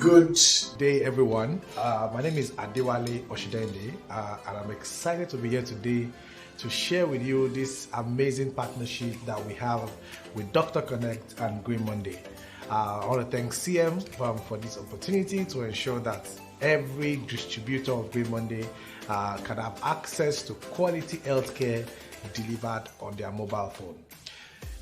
Good day, everyone. My name is Adewale Oshidende, and I'm excited to be here today to share with you this amazing partnership that we have with Dr. Connect and Green Monday. I want to thank CM for this opportunity to ensure that every distributor of Green Monday can have access to quality healthcare delivered on their mobile phone.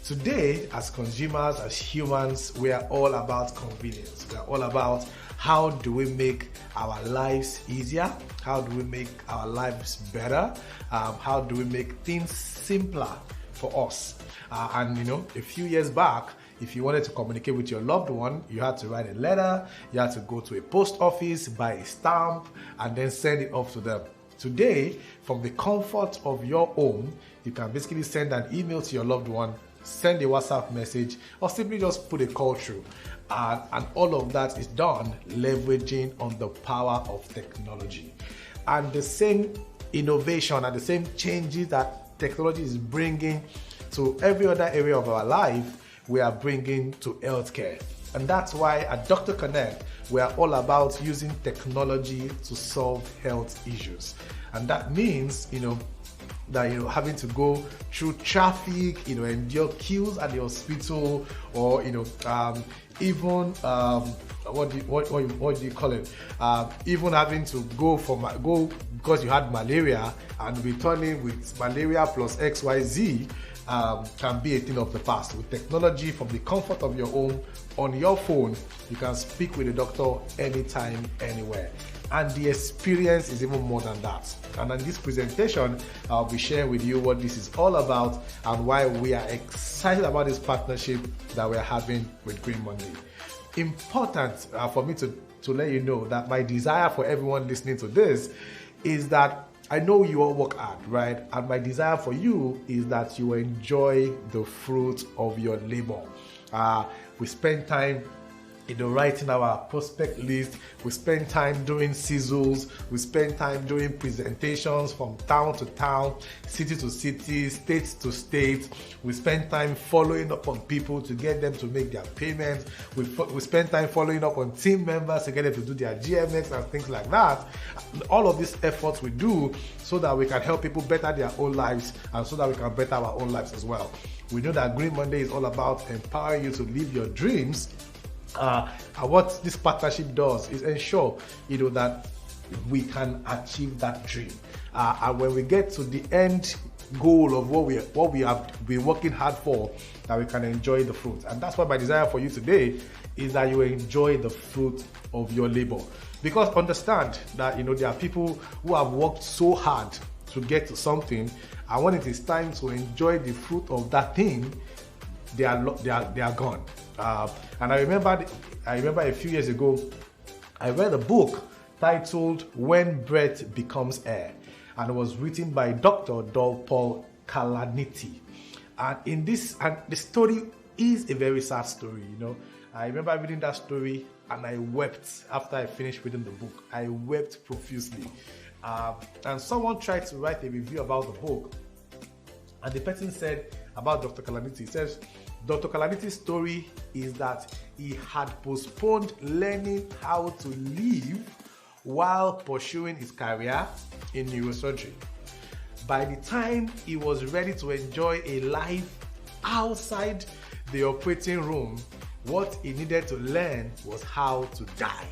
Today, as consumers, as humans, we are all about convenience. We are all about how do we make our lives easier? How do we make our lives better? How do we make things simpler for us? A few years back, if you wanted to communicate with your loved one, you had to write a letter, you had to go to a post office, buy a stamp, and then send it off to them. Today, from the comfort of your home, you can basically send an email to your loved one, send a WhatsApp message, or simply just put a call through. And all of that is done leveraging on the power of technology. And the same innovation and the same changes that technology is bringing to every other area of our life, we are bringing to healthcare. And that's why at Dr. Connect, we are all about using technology to solve health issues. And that means, that having to go through traffic, endure queues at the hospital, or even what do you call it? Even having to go because you had malaria and returning with malaria plus XYZ can be a thing of the past. With technology, from the comfort of your home, on your phone, you can speak with a doctor anytime, anywhere. And the experience is even more than that. And in this presentation, I'll be sharing with you what this is all about and why we are excited about this partnership that we're having with Green Monday. Important for me to let you know that my desire for everyone listening to this is that I know you all work hard, right? And my desire for you is that you enjoy the fruit of your labor. We spend time writing our prospect list. We spend time doing sizzles. We spend time doing presentations from town to town, city to city, state to state. We spend time following up on people to get them to make their payments. We spend time following up on team members to get them to do their GMX and things like that. All of these efforts we do so that we can help people better their own lives and so that we can better our own lives as well. We know that Green Monday is all about empowering you to live your dreams. And what this partnership does is ensure, that we can achieve that dream. And when we get to the end goal of what we have been working hard for, that we can enjoy the fruit. And that's what my desire for you today is, that you enjoy the fruit of your labor. Because understand that, there are people who have worked so hard to get to something, and when it is time to enjoy the fruit of that thing, they are gone. And I remember a few years ago, I read a book titled When Breath Becomes Air, and it was written by Dr. Paul Kalaniti. And the story is a very sad story. I remember reading that story and I wept after I finished reading the book. I wept profusely. And someone tried to write a review about the book, and the person said about Dr. Kalaniti, he says, Dr. Kalaniti's story is that he had postponed learning how to live while pursuing his career in neurosurgery. By the time he was ready to enjoy a life outside the operating room, what he needed to learn was how to die.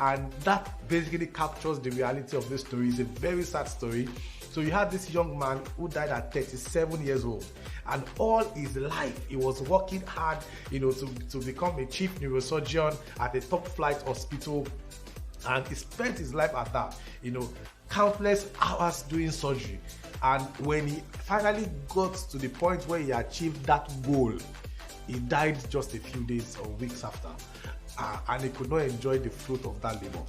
And that basically captures the reality of this story. It's a very sad story. So you had this young man who died at 37 years old, and all his life he was working hard, to become a chief neurosurgeon at a top flight hospital, and he spent his life at that, countless hours doing surgery. And when he finally got to the point where he achieved that goal, he died just a few days or weeks after, and he could not enjoy the fruit of that labor.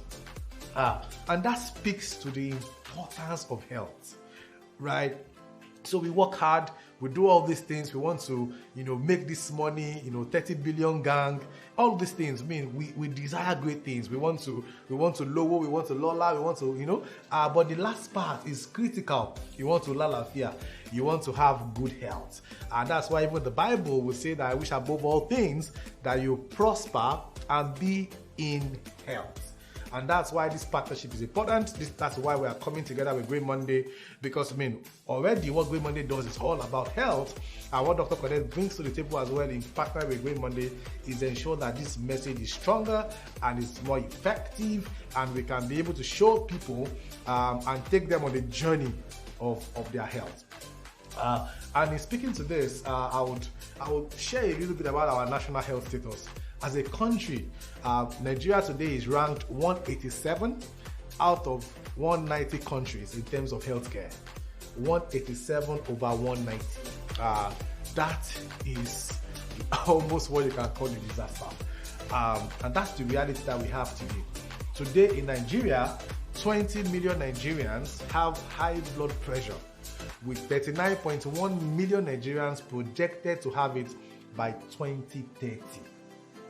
And that speaks to the importance of health, right? So we work hard, we do all these things, we want to, make this money, 30 billion gang, all these things. We desire great things. We want to lower, we want to lola, we want to, but the last part is critical. You want to lala fear. you want to have good health. And that's why even the Bible will say that I wish above all things that you prosper and be in health. And that's why this partnership is important. That's why we are coming together with Great Monday, because already what Great Monday does is all about health. And what Dr. Connect brings to the table as well in partnering with Great Monday is ensure that this message is stronger and is more effective, and we can be able to show people and take them on the journey of their health. And in speaking to this, I would share a little bit about our national health status. As a country, Nigeria today is ranked 187 out of 190 countries in terms of healthcare. 187 over 190. That is almost what you can call a disaster. And that's the reality that we have today. Today in Nigeria, 20 million Nigerians have high blood pressure, with 39.1 million Nigerians projected to have it by 2030.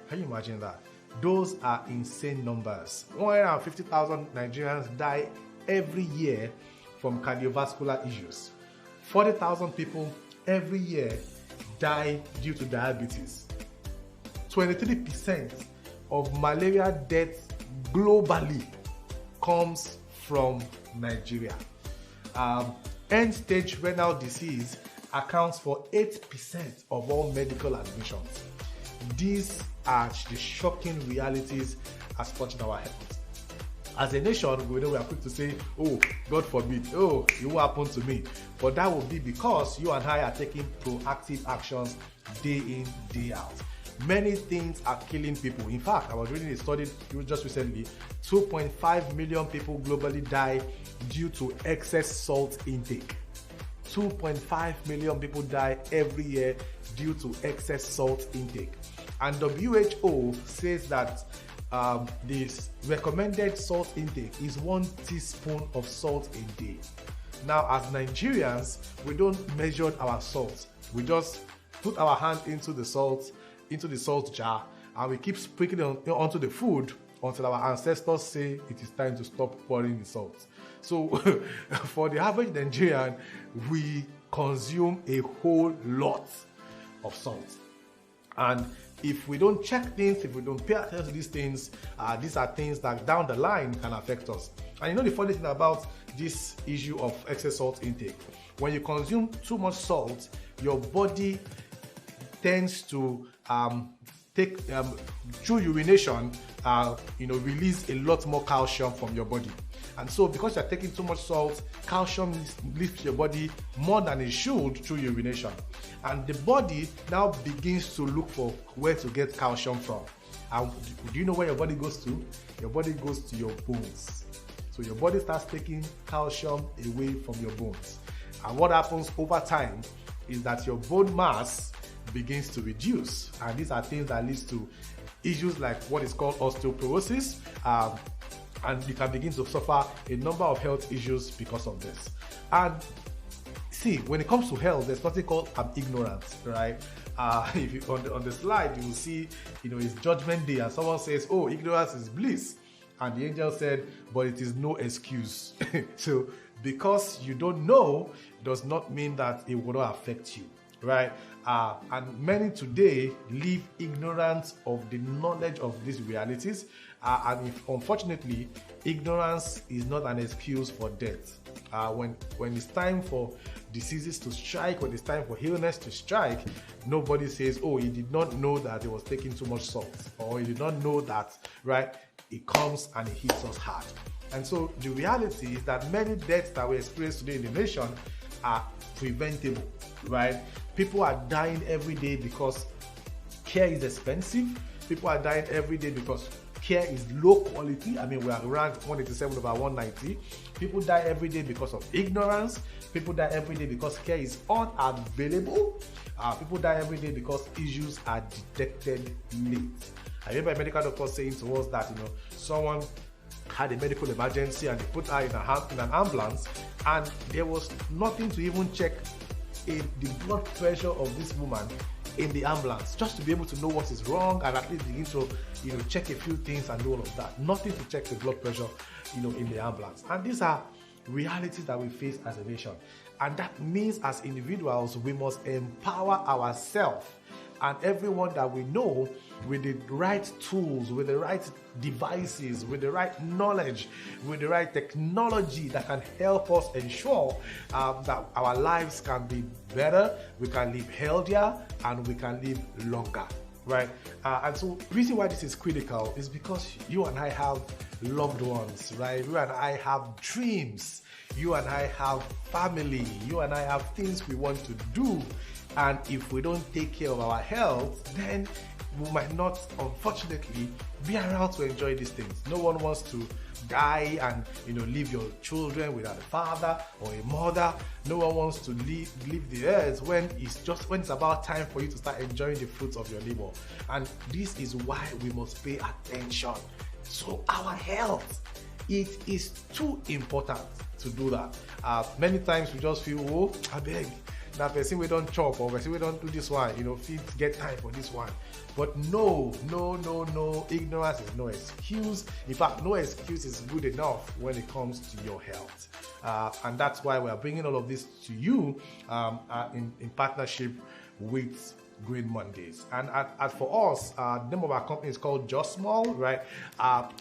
Can you imagine that? Those are insane numbers. 150,000 Nigerians die every year from cardiovascular issues. 40,000 people every year die due to diabetes. 23% of malaria deaths globally comes from Nigeria. End-stage renal disease accounts for 8% of all medical admissions. These are the shocking realities as touching our health. As a nation, we are quick to say, oh, God forbid, oh, it will happen to me. But that will be because you and I are taking proactive actions day in, day out. Many things are killing people. In fact, I was reading a study just recently, 2.5 million people globally die due to excess salt intake. 2.5 million people die every year due to excess salt intake. And WHO says that this recommended salt intake is 1 teaspoon of salt a day. Now, as Nigerians, we don't measure our salt. We just put our hand into the salt jar, and we keep sprinkling it onto the food until our ancestors say it is time to stop pouring the salt. So for the average Nigerian, we consume a whole lot of salt. And if we don't check things, if we don't pay attention to these are things that down the line can affect us. And the funny thing about this issue of excess salt intake, when you consume too much salt, your body tends to through urination, release a lot more calcium from your body. And so because you're taking too much salt, calcium leaves your body more than it should through urination. And the body now begins to look for where to get calcium from. And do you know where your body goes to? Your body goes to your bones. So your body starts taking calcium away from your bones. And what happens over time is that your bone mass begins to reduce. And these are things that leads to issues like what is called osteoporosis. And you can begin to suffer a number of health issues because of this. And see, when it comes to health, there's nothing called ignorance, right? If you on the slide, you will see, it's Judgment Day, and someone says, "Oh, ignorance is bliss," and the angel said, "But it is no excuse." So, because you don't know, does not mean that it will not affect you, right? And many today live ignorant of the knowledge of these realities. And unfortunately, ignorance is not an excuse for death. When it's time for diseases to strike, when it's time for illness to strike, nobody says, "Oh, he did not know that he was taking too much salt," or "he did not know that," right? It comes and it hits us hard. And so the reality is that many deaths that we experience today in the nation are preventable, right? People are dying every day because care is expensive. People are dying every day because care is low quality. We are ranked 187 over 190. People die every day because of ignorance. People die every day because care is unavailable. People die every day because issues are detected late. I remember a medical doctor saying to us that someone had a medical emergency and they put her in an ambulance, and there was nothing to even check the blood pressure of this woman in the ambulance, just to be able to know what is wrong and at least begin to check a few things and do all of that. Nothing to check the blood pressure in the ambulance. And these are realities that we face as a nation. And that means as individuals, we must empower ourselves and everyone that we know with the right tools, with the right devices, with the right knowledge, with the right technology that can help us ensure that our lives can be better, we can live healthier, and we can live longer. Right? And so the reason why this is critical is because you and I have loved ones, right? You and I have dreams. You and I have family. You and I have things we want to do. And if we don't take care of our health, then we might not, unfortunately, be around to enjoy these things. No one wants to die and leave your children without a father or a mother. No one wants to leave the earth when it's about time for you to start enjoying the fruits of your labor. And this is why we must pay attention to our health. It is too important to do that. Many times we just feel, oh, I beg. Now, person we don't chop or person we don't do this one, fit get time for this one. But no. Ignorance is no excuse. In fact, no excuse is good enough when it comes to your health. And that's why we are bringing all of this to you in partnership with Green Mondays. And for us, the name of our company is called Josmol, right?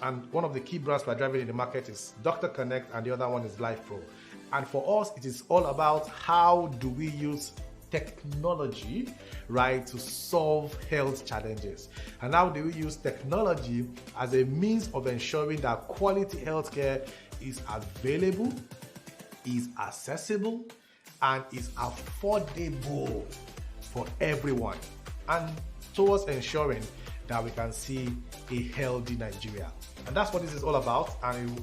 And one of the key brands we're driving in the market is Dr. Connect, and the other one is Life Pro. And for us, it is all about how do we use technology, right, to solve health challenges. And how do we use technology as a means of ensuring that quality healthcare is available, is accessible, and is affordable for everyone, and towards ensuring that we can see a healthy Nigeria. And that's what this is all about. And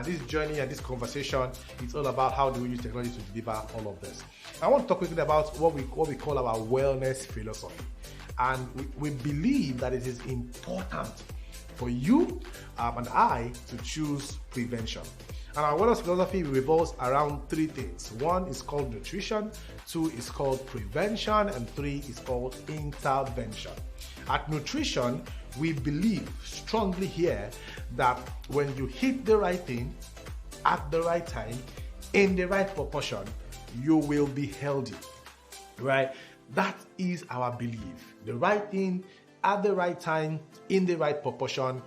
this journey and this conversation, it's all about how do we use technology to deliver all of this. I want to talk quickly about what we call our wellness philosophy. And we believe that it is important for you and I to choose prevention. And our wellness philosophy revolves around three things. One is called nutrition, two is called prevention, and three is called intervention. At nutrition, we believe strongly here that when you hit the right thing at the right time, in the right proportion, you will be healthy, right? That is our belief. The right thing at the right time, in the right proportion,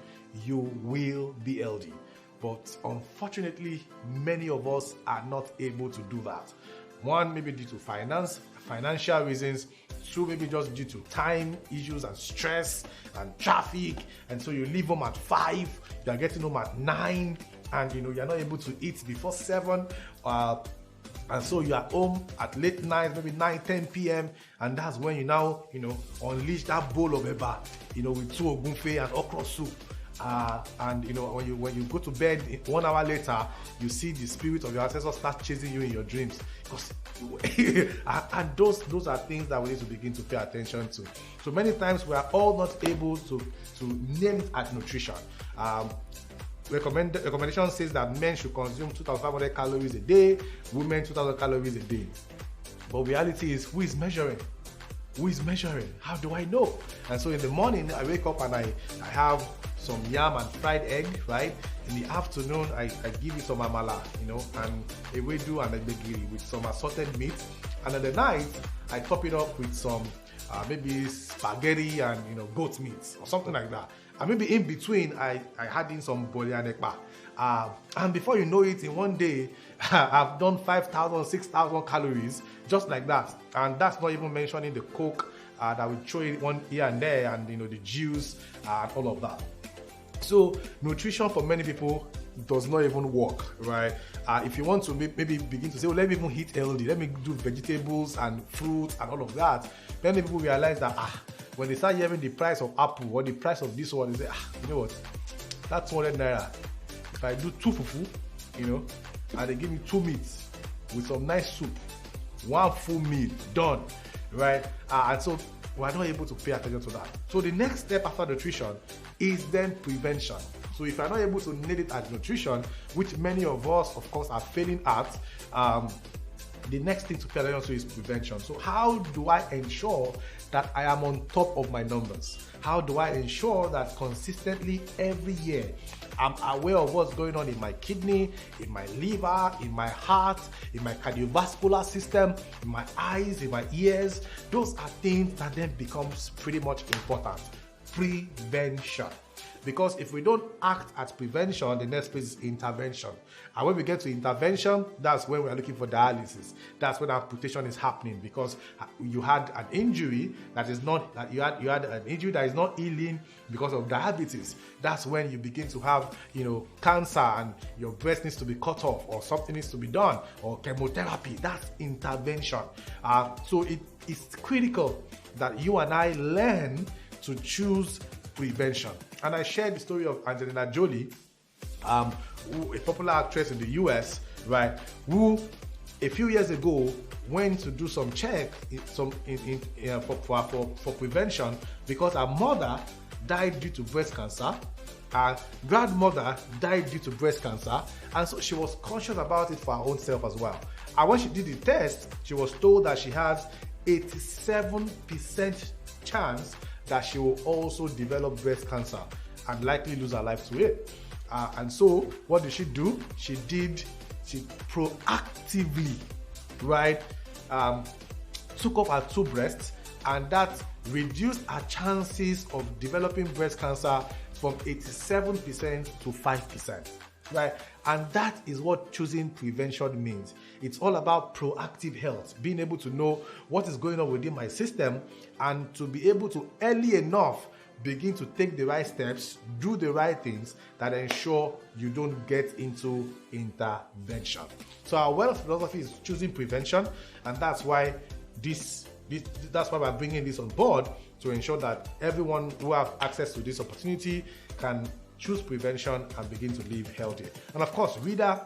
you will be healthy. But unfortunately, many of us are not able to do that. One, maybe due to financial reasons. Two, maybe just due to time issues and stress and traffic. And so you leave home at 5, you are getting home at 9, and you're not able to eat before 7. And so you are home at late night, maybe 9-10 p.m. And that's when you now, unleash that bowl of eba, with 2 ogunfe and okra soup. And when you go to bed 1 hour later, you see the spirit of your ancestors start chasing you in your dreams. And those are things that we need to begin to pay attention to. So many times we are all not able to nail it at nutrition. Recommendation says that men should consume 2,500 calories a day, women 2,000 calories a day. But reality is, who is measuring? Who is measuring? How do I know? And so in the morning, I wake up and I have some yam and fried egg, right? In the afternoon, I give you some amala, and a wedu and a begiri with some assorted meat. And at the night, I top it up with some maybe spaghetti and goat meat or something like that. And maybe in between, I had in some boli and ekpa. And before you know it, in one day, I've done 5,000, 6,000 calories just like that. And that's not even mentioning the Coke that we throw in one here and there, and the juice and all of that. So nutrition for many people does not even work, right? If you want to maybe begin to say, let me even eat healthy, let me do vegetables and fruits and all of that, many people realize that when they start hearing the price of apple or the price of this one, they say, you know what, that's 200 naira. If I do 2 fufu, and they give me 2 meats with some nice soup, 1 full meal, done, right? And so we're not able to pay attention to that. So the next step after nutrition is then prevention. So if you're not able to nail it at nutrition, which many of us, of course, are failing at, the next thing to pay attention to is prevention. So how do I ensure that I am on top of my numbers? How do I ensure that consistently every year I'm aware of what's going on in my kidney, in my liver, in my heart, in my cardiovascular system, in my eyes, in my ears? Those are things that then becomes pretty much important. Prevention. Because if we don't act at prevention, the next phase is intervention. And when we get to intervention, that's when we're looking for dialysis. That's when amputation is happening, because you had an injury that is not, that you had an injury that is not healing because of diabetes. That's when you begin to have, cancer, and your breast needs to be cut off, or something needs to be done, or chemotherapy. That's intervention. So it is critical that you and I learn to choose prevention. And I shared the story of Angelina Jolie, a popular actress in the US, right, who a few years ago went to do some check for prevention, because her mother died due to breast cancer. Her grandmother died due to breast cancer, and so she was conscious about it for her own self as well. And when she did the test, she was told that she has 87% chance that she will also develop breast cancer and likely lose her life to it. And so what did she do? She proactively, right, took off her 2 breasts, and that reduced her chances of developing breast cancer from 87% to 5%. Right? And that is what choosing prevention means. It's all about proactive health, being able to know what is going on within my system, and to be able to early enough begin to take the right steps, do the right things that ensure you don't get into intervention. So our wealth philosophy is choosing prevention, and that's why that's why we're bringing this on board, to ensure that everyone who have access to this opportunity can choose prevention and begin to live healthy. And of course, Reader,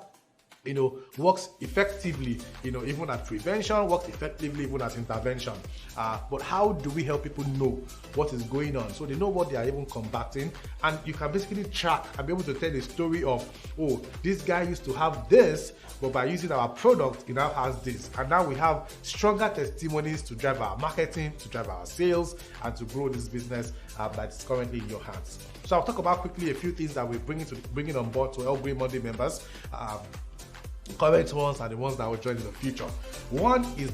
works effectively, even at prevention, works effectively even at intervention. But how do we help people know what is going on, so they know what they are even combating? And you can basically track and be able to tell the story of, oh, this guy used to have this, but by using our product, he now has this. And now we have stronger testimonies to drive our marketing, to drive our sales, and to grow this business that is currently in your hands. So I'll talk about quickly a few things that we're bringing on board to help Green Monday members. Current ones are the ones that will join in the future. One is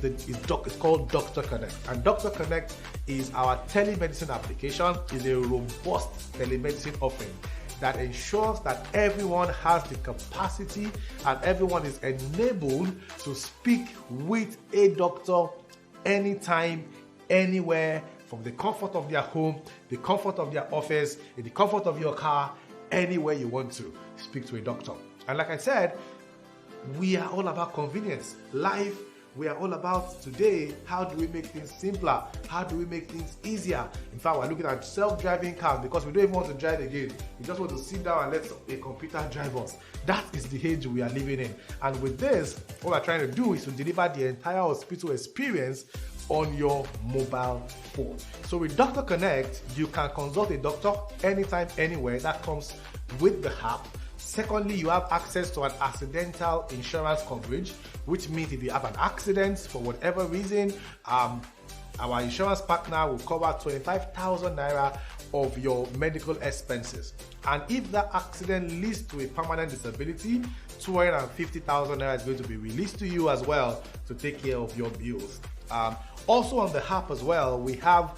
called Dr. Connect, and Dr. Connect is our telemedicine application. It's a robust telemedicine offering that ensures that everyone has the capacity and everyone is enabled to speak with a doctor anytime, anywhere, from the comfort of their home, the comfort of their office, in the comfort of your car, anywhere you want to speak to a doctor. And like I said, we are all about convenience. Life, we are all about today, how do we make things simpler? How do we make things easier? In fact, we're looking at self-driving cars, because we don't even want to drive again. We just want to sit down and let a computer drive us. That is the age we are living in. And with this, what we're trying to do is to deliver the entire hospital experience on your mobile phone. So with Dr. Connect, you can consult a doctor anytime, anywhere. That comes with the app. Secondly, you have access to an accidental insurance coverage, which means if you have an accident for whatever reason, our insurance partner will cover 25,000 naira of your medical expenses. And if that accident leads to a permanent disability, 250,000 naira is going to be released to you as well to take care of your bills. Also on the app as well, we have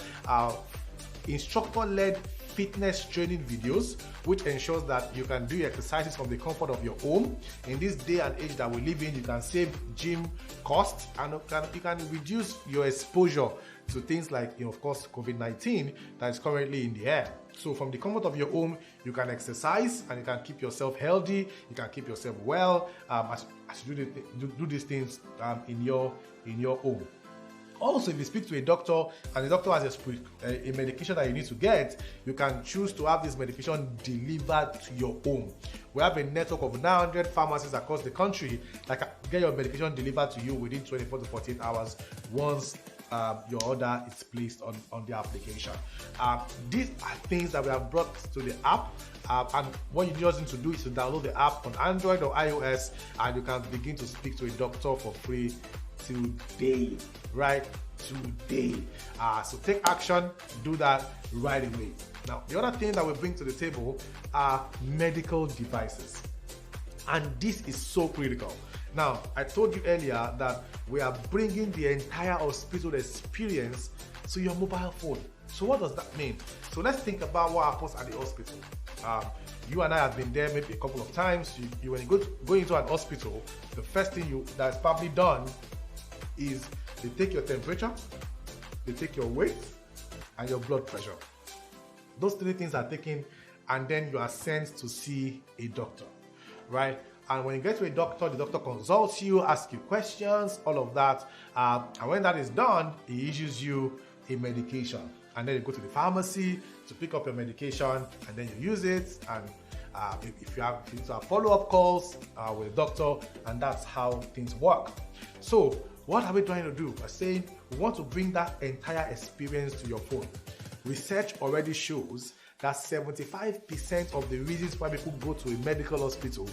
instructor-led fitness training videos, which ensures that you can do exercises from the comfort of your home. In this day and age that we live in, you can save gym costs, and you can reduce your exposure to things like, of course, COVID-19 that is currently in the air. So from the comfort of your home, you can exercise and you can keep yourself healthy, you can keep yourself well as you do these things in your home. Also, if you speak to a doctor and the doctor has a medication that you need to get, you can choose to have this medication delivered to your home. We have a network of 900 pharmacies across the country that can get your medication delivered to you within 24 to 48 hours once your order is placed on the application. These are things that we have brought to the app, and what you just need to do is to download the app on Android or iOS, and you can begin to speak to a doctor for free today, right? Today. So take action, do that right away. Now, the other thing that we bring to the table are medical devices. And this is so critical. Now, I told you earlier that we are bringing the entire hospital experience to your mobile phone. So what does that mean? So let's think about what happens at the hospital. You and I have been there maybe a couple of times. When you go into an hospital, the first thing that's probably done is they take your temperature, they take your weight, and your blood pressure. Those three things are taken, and then you are sent to see a doctor, right? And when you get to a doctor, the doctor consults you, asks you questions, all of that. And when that is done, he issues you a medication. And then you go to the pharmacy to pick up your medication, and then you use it. And if you need to have follow-up calls with the doctor, and that's how things work. So what are we trying to do? We're saying we want to bring that entire experience to your phone. Research already shows that 75% of the reasons why people go to a medical hospital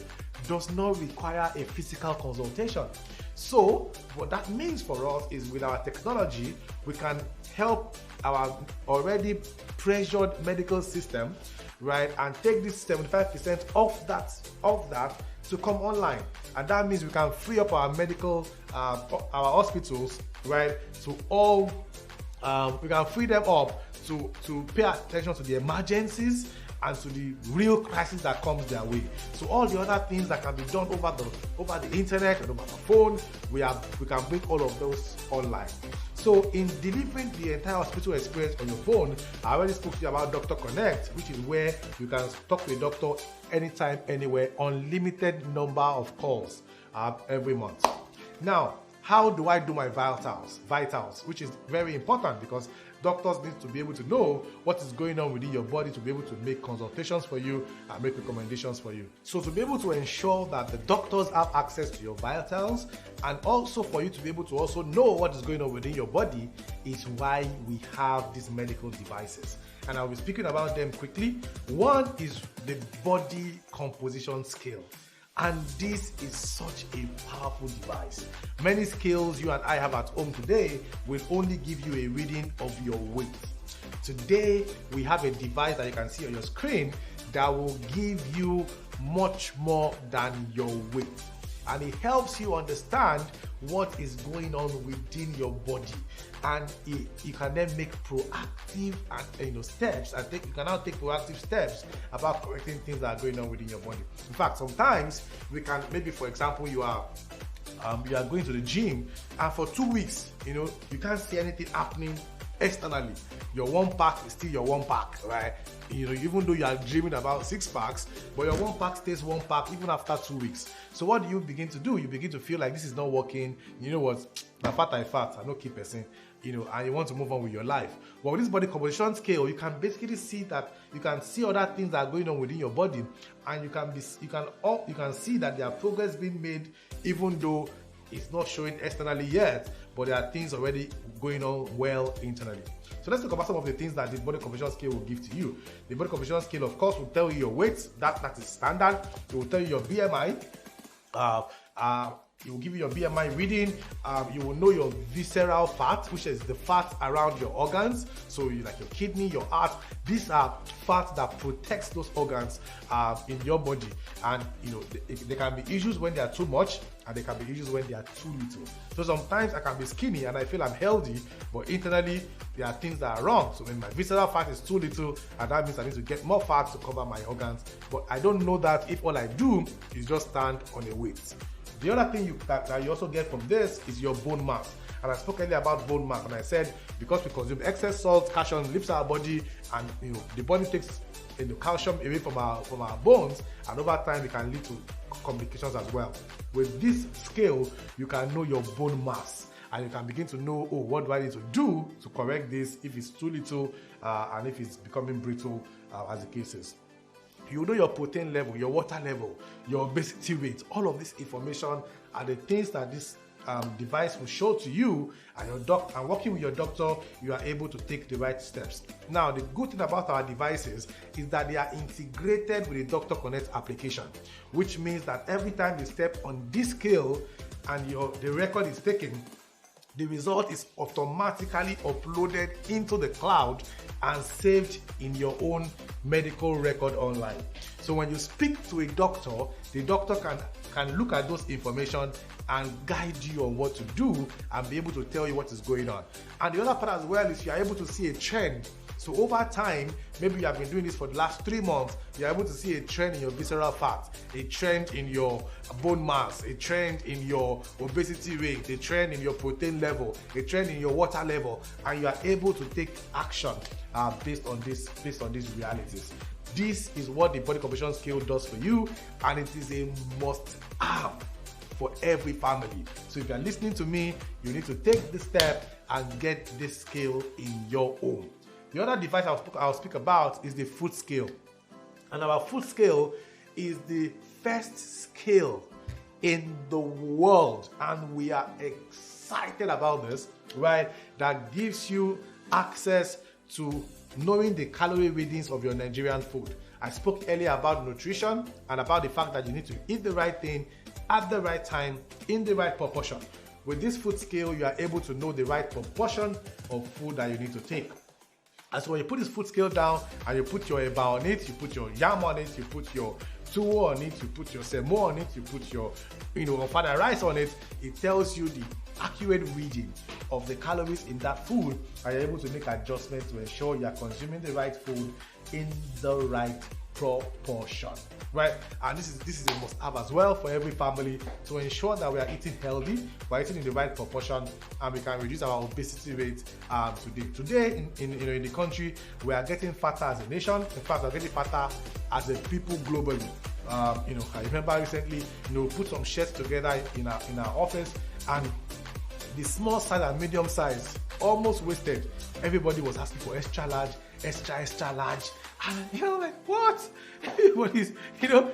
does not require a physical consultation. So what that means for us is with our technology, we can help our already pressured medical system, right, and take this 75% off that to come online. And that means we can free up our medical, our hospitals, right, to all, we can free them up to pay attention to the emergencies and to the real crisis that comes their way. So all the other things that can be done over the internet and over the phone, we can bring all of those online. So in delivering the entire hospital experience on your phone, I already spoke to you about Doctor Connect, which is where you can talk to a doctor anytime, anywhere, unlimited number of calls every month. Now, how do I do my vitals, which is very important because doctors need to be able to know what is going on within your body to be able to make consultations for you and make recommendations for you. So to be able to ensure that the doctors have access to your vitals and also for you to be able to also know what is going on within your body is why we have these medical devices. And I'll be speaking about them quickly. One is the body composition scale. And this is such a powerful device. Many scales you and I have at home today will only give you a reading of your weight. Today, we have a device that you can see on your screen that will give you much more than your weight. And it helps you understand what is going on within your body, and you can then make proactive steps, and you can now take proactive steps about correcting things that are going on within your body. In fact, sometimes we can, maybe for example, you are going to the gym, and for 2 weeks, you can't see anything happening externally. Your one pack is still your one pack, right? Even though you are dreaming about 6 packs, but your one pack stays one pack even after 2 weeks. So what do you begin to do? You begin to feel like this is not working. You know what? Na fat, I no keep person. And you want to move on with your life. But with this body composition scale, you can basically see that you can see other things that are going on within your body, and you can see that there are progress being made, even though it's not showing externally yet, but there are things already going on well internally. So let's talk about some of the things that this body composition scale will give to you. The body composition scale, of course, will tell you your weight. That is standard. It will tell you your BMI. It will give you your BMI reading. You will know your visceral fat, which is the fat around your organs. So like your kidney, your heart. These are fats that protects those organs in your body. And there can be issues when they are too much, and there can be issues when they are too little. So sometimes I can be skinny and I feel I'm healthy, but internally there are things that are wrong. So when my visceral fat is too little, and that means I need to get more fat to cover my organs. But I don't know that if all I do is just stand on a weight. The other thing that you also get from this is your bone mass. And I spoke earlier about bone mass, and I said because we consume excess salt, calcium leaves our body, and the body takes the calcium away from our bones, and over time it can lead to complications as well. With this scale, you can know your bone mass, and you can begin to know, what do I need to do to correct this if it's too little and if it's becoming brittle, as the case is. You know your protein level, your water level, your obesity rate. All of this information are the things that this device will show to you, and working with your doctor, you are able to take the right steps. Now, the good thing about our devices is that they are integrated with the Doctor Connect application, which means that every time you step on this scale and the record is taken, the result is automatically uploaded into the cloud and saved in your own medical record online. So when you speak to a doctor, the doctor can look at those information and guide you on what to do and be able to tell you what is going on. And the other part as well is you are able to see a trend. So over time, maybe you have been doing this for the last 3 months, you're able to see a trend in your visceral fat, a trend in your bone mass, a trend in your obesity rate, a trend in your protein level, a trend in your water level, and you are able to take action based on these realities. This is what the body composition scale does for you, and it is a must-have for every family. So if you're listening to me, you need to take the step and get this scale in your home. The other device I'll speak about is the food scale. And our food scale is the first scale in the world, and we are excited about this, right? That gives you access to knowing the calorie readings of your Nigerian food. I spoke earlier about nutrition and about the fact that you need to eat the right thing at the right time in the right proportion. With this food scale, you are able to know the right proportion of food that you need to take. And so when you put this food scale down and you put your eba on it, you put your yam on it, you put your tuwo on it, you put your semo on it, you put your ofada rice on it, it tells you the accurate reading of the calories in that food, and you're able to make adjustments to ensure you are consuming the right food in the right proportion, right? And this is a must-have as well for every family to ensure that we are eating healthy, we're eating in the right proportion, and we can reduce our obesity rate today in the country. We are getting fatter as a nation. In fact, we're getting fatter as a people globally. I remember recently, put some shirts together in our office, and the small size and medium size almost wasted. Everybody was asking for extra large, extra large. And like, what? Everybody's,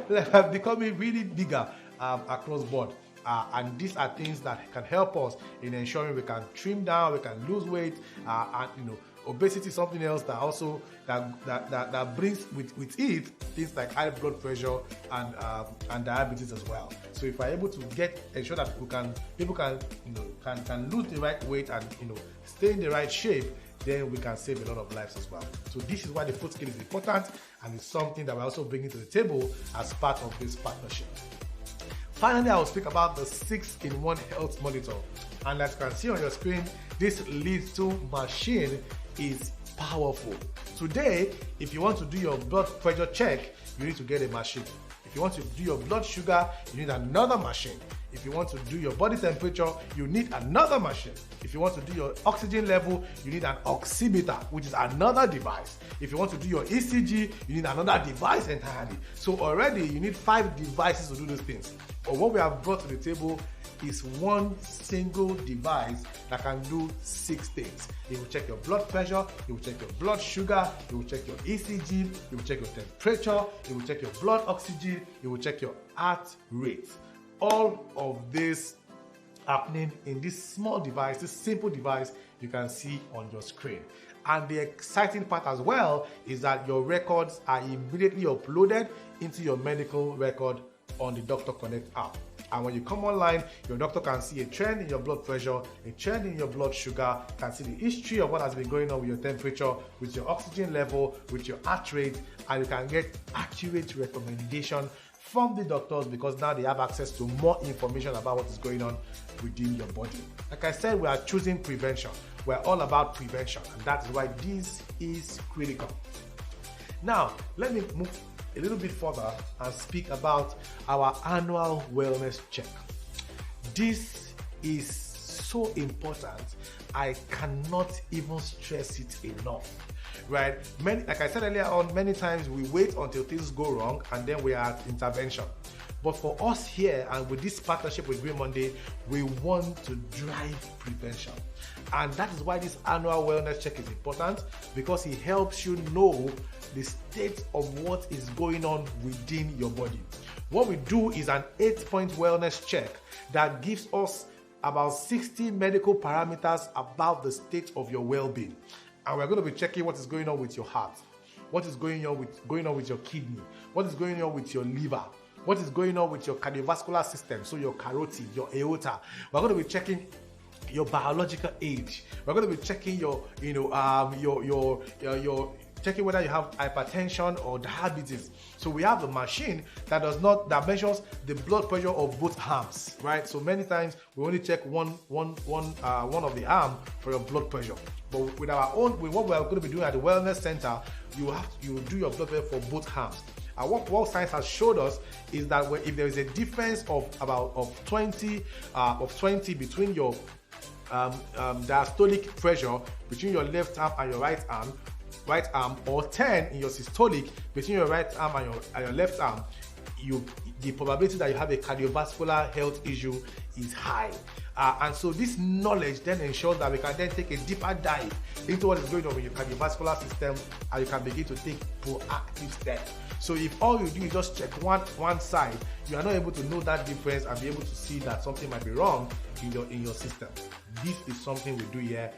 like becoming really bigger across board. And these are things that can help us in ensuring we can trim down, we can lose weight, and obesity is something else that also that brings with it things like high blood pressure and diabetes as well. So if we're able to ensure that people can lose the right weight and stay in the right shape, then we can save a lot of lives as well. So this is why the food scale is important, and it's something that we're also bringing to the table as part of this partnership. Finally, I will speak about the 6-in-1 health monitor. And as you can see on your screen, this little machine is powerful. Today, if you want to do your blood pressure check, you need to get a machine. If you want to do your blood sugar, you need another machine. If you want to do your body temperature, you need another machine. If you want to do your oxygen level, you need an oximeter, which is another device. If you want to do your ECG, you need another device entirely. So already you need 5 devices to do these things. But what we have brought to the table is one single device that can do 6 things. It will check your blood pressure, it will check your blood sugar, it will check your ECG, it will check your temperature, it will check your blood oxygen, it will check your heart rate. All of this happening in this small device, this simple device you can see on your screen. And the exciting part as well is that your records are immediately uploaded into your medical record on the Dr. Connect app. And when you come online, your doctor can see a trend in your blood pressure, a trend in your blood sugar, can see the history of what has been going on with your temperature, with your oxygen level, with your heart rate, and you can get accurate recommendation from the doctors, because now they have access to more information about what is going on within your body. Like I said, we are choosing prevention. We're all about prevention, and that is why this is critical. Now, let me move a little bit further and speak about our annual wellness check. This is so important. I cannot even stress it enough. Right? Like I said earlier on, many times we wait until things go wrong and then we are at intervention. But for us here, and with this partnership with Green Monday, we want to drive prevention. And that is why this annual wellness check is important, because it helps you know the state of what is going on within your body. What we do is an 8-point wellness check that gives us about 60 medical parameters about the state of your well-being. And we're going to be checking what is going on with your heart, what is going on with your kidney, what is going on with your liver, what is going on with your cardiovascular system, so your carotid, your aorta. We're going to be checking your biological age. We're going to be checking your checking whether you have hypertension or diabetes. So we have a machine that measures the blood pressure of both arms, right? So many times we only check one of the arm for your blood pressure. But with what we are going to be doing at the wellness center, you do your blood pressure for both arms. And what science has showed us is that if there is a difference of 20 between your diastolic pressure between your left arm and your right arm, or 10 in your systolic between your right arm and your left arm, the probability that you have a cardiovascular health issue is high. And so this knowledge then ensures that we can then take a deeper dive into what is going on with your cardiovascular system, and you can begin to take proactive steps. So if all you do is just check one side, you are not able to know that difference and be able to see that something might be wrong in your system. This is something we do here.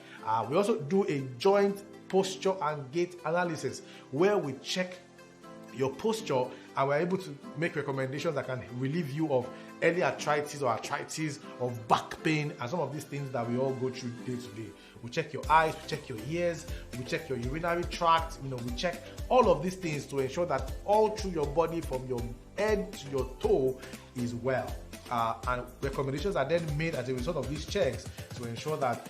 We also do a joint posture and gait analysis where we check your posture and we're able to make recommendations that can relieve you of early arthritis or back pain, and some of these things that we all go through day to day. We check your eyes, we check your ears, we check your urinary tract, we check all of these things to ensure that all through your body from your head to your toe is well. And recommendations are then made as a result of these checks to ensure that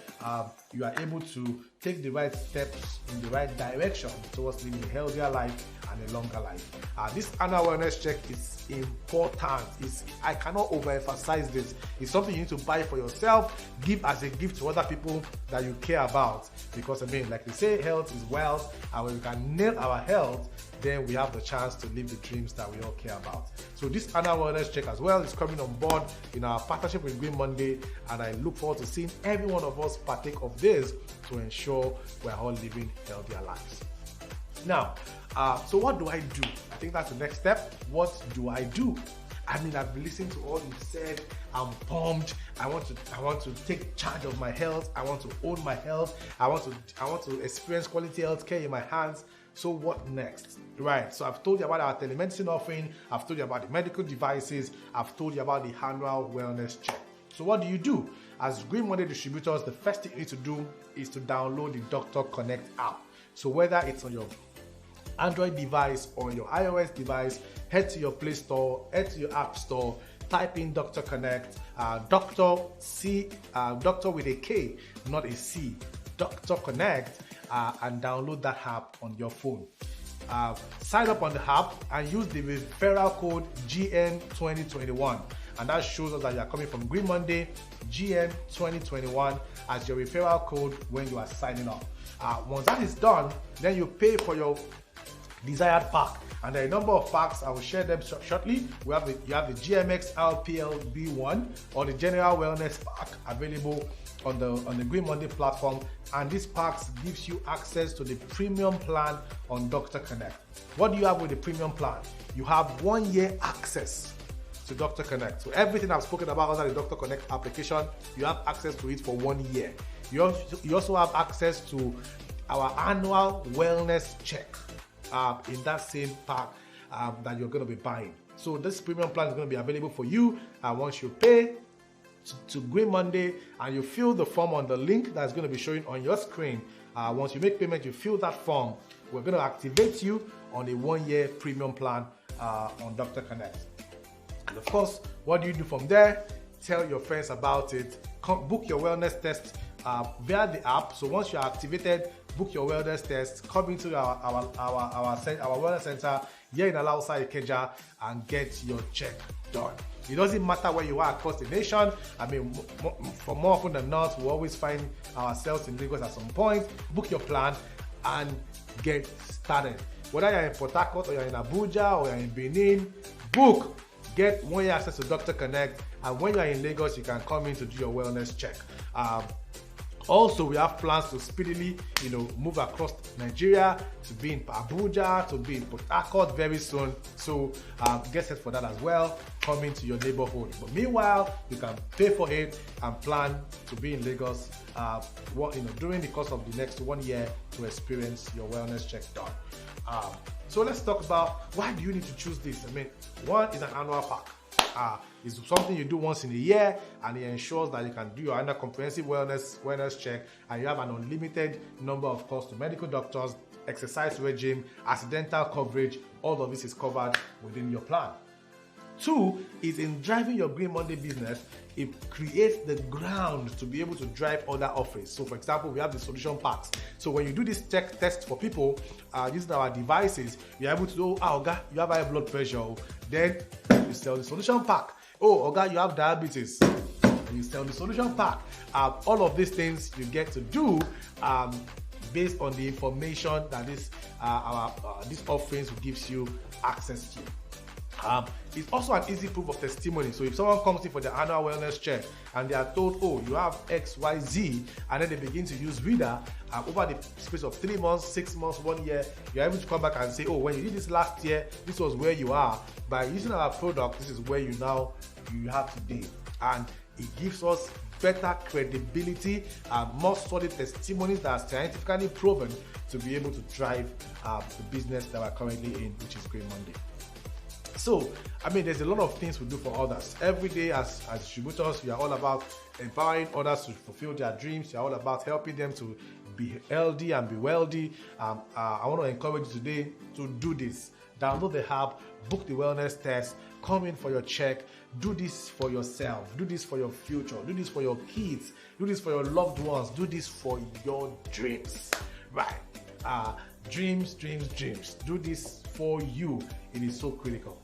you are able to take the right steps in the right direction towards living a healthier life and a longer life. This annual wellness check is important. I cannot overemphasize this. It's something you need to buy for yourself, give as a gift to other people that you care about. Because like they say, health is wealth, and when we can nail our health, then we have the chance to live the dreams that we all care about. So this annual wellness check as well is coming on board in our partnership with Green Monday, and I look forward to seeing every one of us partake of this to ensure we're all living healthier lives. Now, so what do I do? I think that's the next step. What do I do? I've listened to all you've said. I'm pumped. I want to take charge of my health. I want to own my health. I want to experience quality health care in my hands. So what next? Right. So I've told you about our telemedicine offering. I've told you about the medical devices. I've told you about the annual wellness check. So what do? As Green Monday distributors, the first thing you need to do is to download the Dr. Connect app. So whether it's on your Android device or your iOS device, head to your Play Store, head to your App Store, type in Dr. Connect, Doctor with a K, not a C, Dr. Connect, and download that app on your phone. Sign up on the app and use the referral code GN2021, and that shows us that you are coming from Green Monday, GN2021 as your referral code when you are signing up. Once that is done, then you pay for your desired pack, and there are a number of packs. I will share them shortly. You have the GMX LPL B1 or the General Wellness Pack available on the Green Monday platform, and this pack gives you access to the premium plan on Dr. Connect. What do you have with the premium plan? You have 1 year access to Dr. Connect. So everything I've spoken about under the Dr. Connect application, you have access to it for 1 year. You also have access to our annual wellness check in that same pack that you're going to be buying. So this premium plan is going to be available for you, and once you pay to Green Monday and you fill the form on the link that's going to be showing on your screen, once you make payment, you fill that form, we're going to activate you on a 1 year premium plan on Dr. Connect. And of course, what do you do from there? Tell your friends about it. Book your wellness test via the app. So once you're activated, book your wellness test, come into our wellness center here in Alausa, Ikeja, and get your check done. It doesn't matter where you are across the nation. For more often than not, we always find ourselves in Lagos at some point. Book your plan and get started. Whether you're in Port Harcourt or you're in Abuja or you're in Benin, book. Get 1 year access to Dr. Connect, and when you are in Lagos, you can come in to do your wellness check. Also, we have plans to speedily, move across Nigeria, to be in Abuja, to be in Port Harcourt very soon. So get set for that as well. Come into your neighborhood. But meanwhile, you can pay for it and plan to be in Lagos, during the course of the next 1 year to experience your wellness check done. So let's talk about why do you need to choose this. One is an annual pack. It's something you do once in a year, and it ensures that you can do your annual comprehensive wellness check, and you have an unlimited number of calls to medical doctors, exercise regime, accidental coverage. All of this is covered within your plan. 2 is in driving your Green Monday business. It creates the ground to be able to drive other offerings. So for example, we have the solution packs. So when you do this test for people using our devices, you're able to know, Oga, you have high blood pressure. Then you sell the solution pack. Oh, Oga, you have diabetes. You sell the solution pack. All of these things you get to do based on the information that this offerings gives you access to. It's also an easy proof of testimony. So if someone comes in for the annual wellness check and they are told, oh, you have XYZ, and then they begin to use Reader, over the space of 3 months, 6 months, 1 year, you're able to come back and say, oh, when you did this last year, this was where you are. By using our product, this is where you have today. And it gives us better credibility and more solid testimonies that are scientifically proven to be able to drive the business that we're currently in, which is Green Monday. So, there's a lot of things we do for others. Every day as distributors, we are all about empowering others to fulfill their dreams. We are all about helping them to be healthy and be wealthy. I want to encourage you today to do this. Download the app, book the wellness test, come in for your check, do this for yourself, do this for your future, do this for your kids, do this for your loved ones, do this for your dreams. Right. Dreams. Do this for you. It is so critical.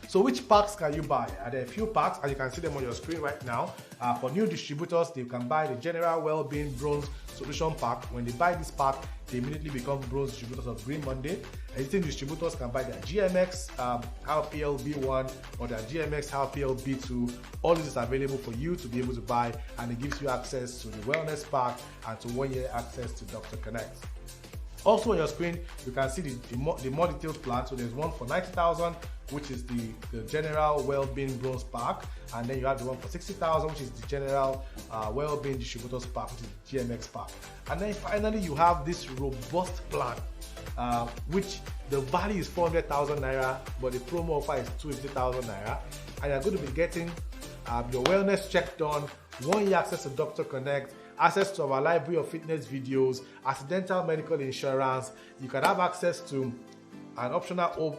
So which packs can you buy? There are a few packs, and you can see them on your screen right now. For new distributors, they can buy the General Wellbeing Bronze Solution Pack. When they buy this pack, they immediately become Bronze distributors of Green Monday. Existing distributors can buy their GMX RPL B1 or their GMX RPL B2. All this is available for you to be able to buy, and it gives you access to the wellness pack and to 1 year access to Dr. Connect. Also on your screen, you can see the more detailed plan. So there's one for 90,000, which is the General Wellbeing Bronze Pack, and then you have the one for 60,000, which is the General Wellbeing Distributors Pack, which is the GMX Pack. And then finally, you have this robust plan, which the value is 400,000 naira, but the promo offer is 250,000 naira, and you're going to be getting your wellness check done, 1 year access to Dr. Connect, access to our library of fitness videos, accidental medical insurance. You can have access to an optional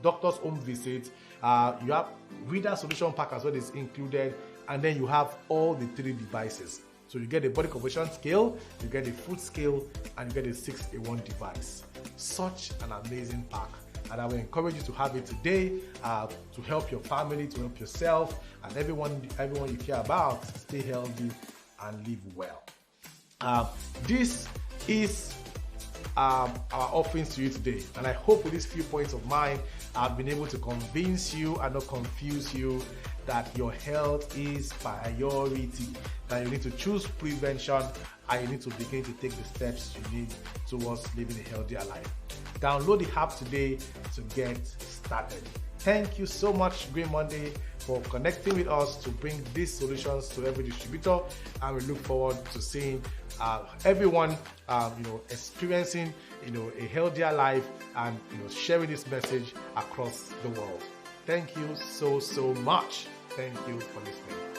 doctor's home visit. You have Reader Solution Pack as well is included, and then you have all the 3 devices. So you get a body composition scale, you get a foot scale, and you get a 6-in-1 device. Such an amazing pack, and I will encourage you to have it today to help your family, to help yourself, and everyone you care about stay healthy and live well. This is our offerings to you today, and I hope with these few points of mine I've been able to convince you and not confuse you that your health is priority, that you need to choose prevention, and you need to begin to take the steps you need towards living a healthier life. Download the app today to get started. Thank you so much, Green Monday, for connecting with us to bring these solutions to every distributor, and we look forward to seeing everyone experiencing a healthier life and sharing this message across the world. Thank you so much. Thank you for listening.